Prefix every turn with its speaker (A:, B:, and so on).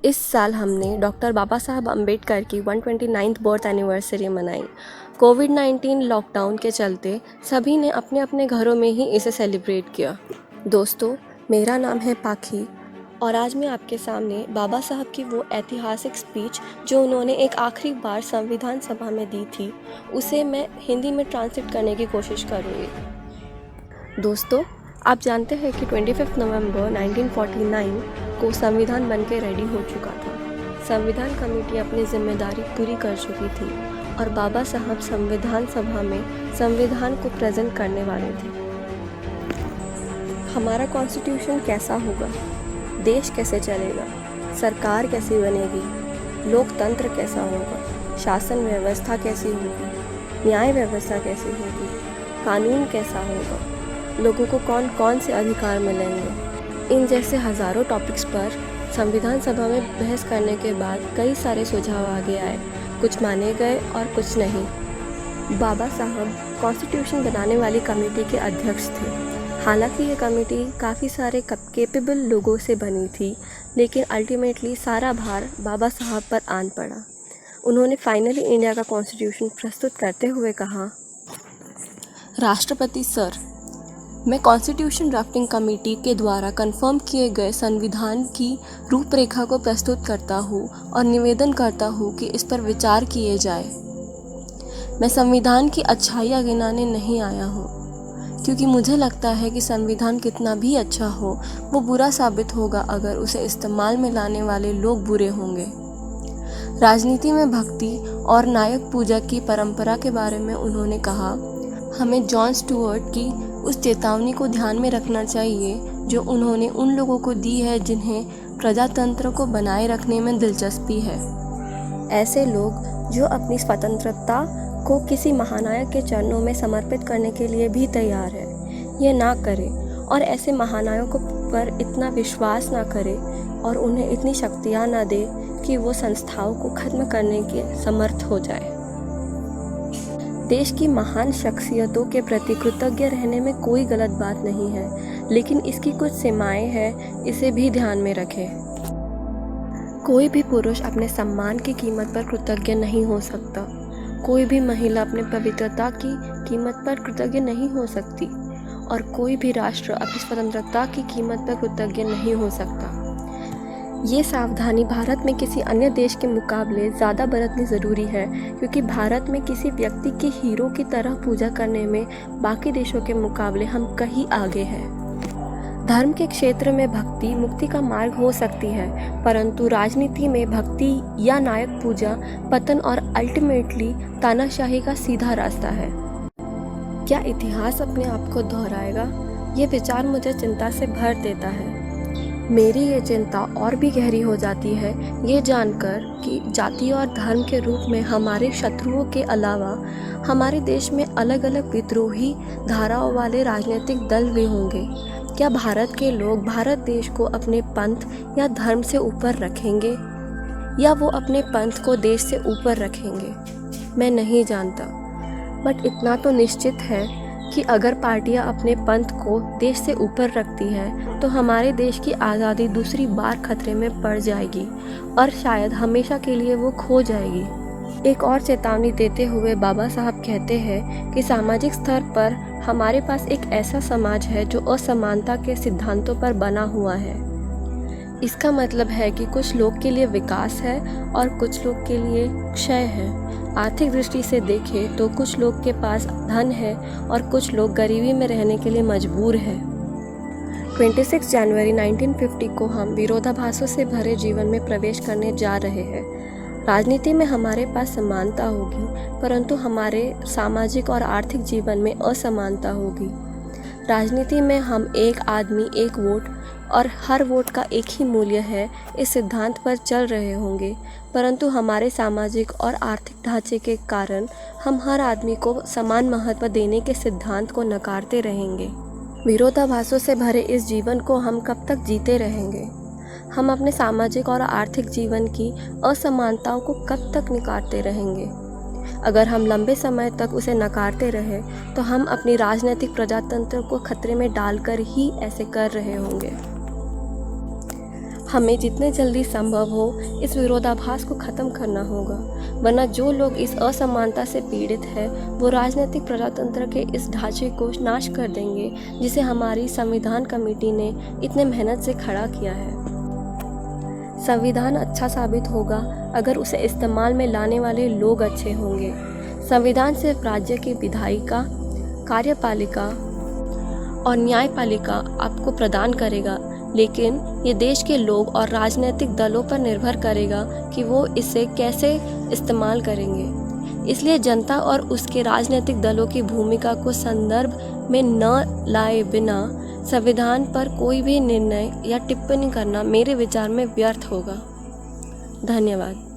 A: इस साल हमने डॉक्टर बाबा साहब अम्बेडकर की 129th बर्थ एनिवर्सरी मनाई। कोविड-19 लॉकडाउन के चलते सभी ने अपने अपने घरों में ही इसे सेलिब्रेट किया। दोस्तों, मेरा नाम है पाखी और आज मैं आपके सामने बाबा साहब की वो ऐतिहासिक स्पीच जो उन्होंने एक आखिरी बार संविधान सभा में दी थी, उसे मैं हिंदी में ट्रांसलेट करने की कोशिश करूँगी। दोस्तों, आप जानते हैं कि 25 नवंबर 1949 को संविधान बनके रेडी हो चुका था। संविधान कमेटी अपनी जिम्मेदारी पूरी कर चुकी थी और बाबा साहब संविधान सभा में संविधान को प्रेजेंट करने वाले थे। हमारा कॉन्स्टिट्यूशन कैसा होगा, देश कैसे चलेगा, सरकार कैसी बनेगी, लोकतंत्र कैसा होगा, शासन व्यवस्था कैसी होगी, न्याय व्यवस्था कैसी होगी, कानून कैसा होगा, लोगों को कौन कौन से अधिकार मिलेंगे। इन जैसे हज़ारों टॉपिक्स पर संविधान सभा में बहस करने के बाद कई सारे सुझाव आगे आए। कुछ माने गए और कुछ नहीं। बाबा साहब कॉन्स्टिट्यूशन बनाने वाली कमेटी के अध्यक्ष थे। हालांकि ये कमेटी काफ़ी सारे कैपेबल लोगों से बनी थी, लेकिन अल्टीमेटली सारा भार बाबा साहब पर आन पड़ा। उन्होंने फाइनली इंडिया का कॉन्स्टिट्यूशन प्रस्तुत करते हुए कहा, राष्ट्रपति सर, मैं कॉन्स्टिट्यूशन ड्राफ्टिंग कमेटी के द्वारा कंफर्म किए गए संविधान की रूपरेखा को प्रस्तुत करता हूँ और निवेदन करता हूँ कि इस पर विचार किए जाए। मैं संविधान की अच्छाइयाँ गिनाने नहीं आया हूँ, क्योंकि मुझे लगता है कि संविधान कितना भी अच्छा हो, वो बुरा साबित होगा अगर उसे इस्तेमाल में लाने वाले लोग बुरे होंगे। राजनीति में भक्ति और नायक पूजा की परंपरा के बारे में उन्होंने कहा, हमें जॉन स्टुअर्ट की उस चेतावनी को ध्यान में रखना चाहिए जो उन्होंने उन लोगों को दी है जिन्हें प्रजातंत्र को बनाए रखने में दिलचस्पी है। ऐसे लोग जो अपनी स्वतंत्रता को किसी महानायक के चरणों में समर्पित करने के लिए भी तैयार है, ये ना करें और ऐसे महानायकों पर इतना विश्वास ना करें और उन्हें इतनी शक्तियाँ ना दे कि वो संस्थाओं को खत्म करने के समर्थ हो जाए। देश की महान शख्सियतों के प्रति कृतज्ञ रहने में कोई गलत बात नहीं है, लेकिन इसकी कुछ सीमाएं हैं, इसे भी ध्यान में रखें। कोई भी पुरुष अपने सम्मान की कीमत पर कृतज्ञ नहीं हो सकता। कोई भी महिला अपनी पवित्रता की कीमत पर कृतज्ञ नहीं हो सकती और कोई भी राष्ट्र अपनी स्वतंत्रता की कीमत पर कृतज्ञ नहीं हो सकता। ये सावधानी भारत में किसी अन्य देश के मुकाबले ज़्यादा बरतनी ज़रूरी है, क्योंकि भारत में किसी व्यक्ति की हीरो की तरह पूजा करने में बाकी देशों के मुकाबले हम कहीं आगे हैं। धर्म के क्षेत्र में भक्ति मुक्ति का मार्ग हो सकती है, परंतु राजनीति में भक्ति या नायक पूजा पतन और अल्टीमेटली तानाशाही का सीधा रास्ता है। क्या इतिहास अपने आप को दोहराएगा? ये विचार मुझे चिंता से भर देता है। मेरी ये चिंता और भी गहरी हो जाती है ये जानकर कि जाति और धर्म के रूप में हमारे शत्रुओं के अलावा हमारे देश में अलग अलग विद्रोही धाराओं वाले राजनीतिक दल भी होंगे। क्या भारत के लोग भारत देश को अपने पंथ या धर्म से ऊपर रखेंगे या वो अपने पंथ को देश से ऊपर रखेंगे? मैं नहीं जानता, बट इतना तो निश्चित है कि अगर पार्टियां अपने पंथ को देश से ऊपर रखती है तो हमारे देश की आज़ादी दूसरी बार खतरे में पड़ जाएगी और शायद हमेशा के लिए वो खो जाएगी। एक और चेतावनी देते हुए बाबा साहब कहते हैं कि सामाजिक स्तर पर हमारे पास एक ऐसा समाज है जो असमानता के सिद्धांतों पर बना हुआ है। इसका मतलब है कि कुछ लोग के लिए विकास है और कुछ लोग के लिए क्षय है। आर्थिक दृष्टि से देखें तो कुछ लोग के पास धन है और कुछ लोग गरीबी में रहने के लिए मजबूर है। 26 जनवरी 1950 को हम विरोधाभासों से भरे जीवन में प्रवेश करने जा रहे हैं। राजनीति में हमारे पास समानता होगी, परंतु हमारे सामाजिक और आर्थिक जीवन में असमानता होगी। राजनीति में हम एक आदमी एक वोट और हर वोट का एक ही मूल्य है, इस सिद्धांत पर चल रहे होंगे, परंतु हमारे सामाजिक और आर्थिक ढांचे के कारण हम हर आदमी को समान महत्व देने के सिद्धांत को नकारते रहेंगे। विरोधाभासों से भरे इस जीवन को हम कब तक जीते रहेंगे? हम अपने सामाजिक और आर्थिक जीवन की असमानताओं को कब तक नकारते रहेंगे? अगर हम लंबे समय तक उसे नकारते रहे तो हम अपनी राजनीतिक प्रजातंत्र को खतरे में डालकर ही ऐसे कर रहे होंगे। हमें जितने जल्दी संभव हो इस विरोधाभास को खत्म करना होगा, वरना जो लोग इस असमानता से पीड़ित हैं वो राजनीतिक प्रजातंत्र के इस ढांचे को नाश कर देंगे जिसे हमारी संविधान कमेटी ने इतने मेहनत से खड़ा किया है। संविधान अच्छा साबित होगा अगर उसे इस्तेमाल में लाने वाले लोग अच्छे होंगे। संविधान सिर्फ राज्य की विधायिका, कार्यपालिका और न्यायपालिका आपको प्रदान करेगा, लेकिन ये देश के लोग और राजनीतिक दलों पर निर्भर करेगा कि वो इसे कैसे इस्तेमाल करेंगे। इसलिए जनता और उसके राजनीतिक दलों की भूमिका को संदर्भ में न लाए बिना संविधान पर कोई भी निर्णय या टिप्पणी करना मेरे विचार में व्यर्थ होगा। धन्यवाद।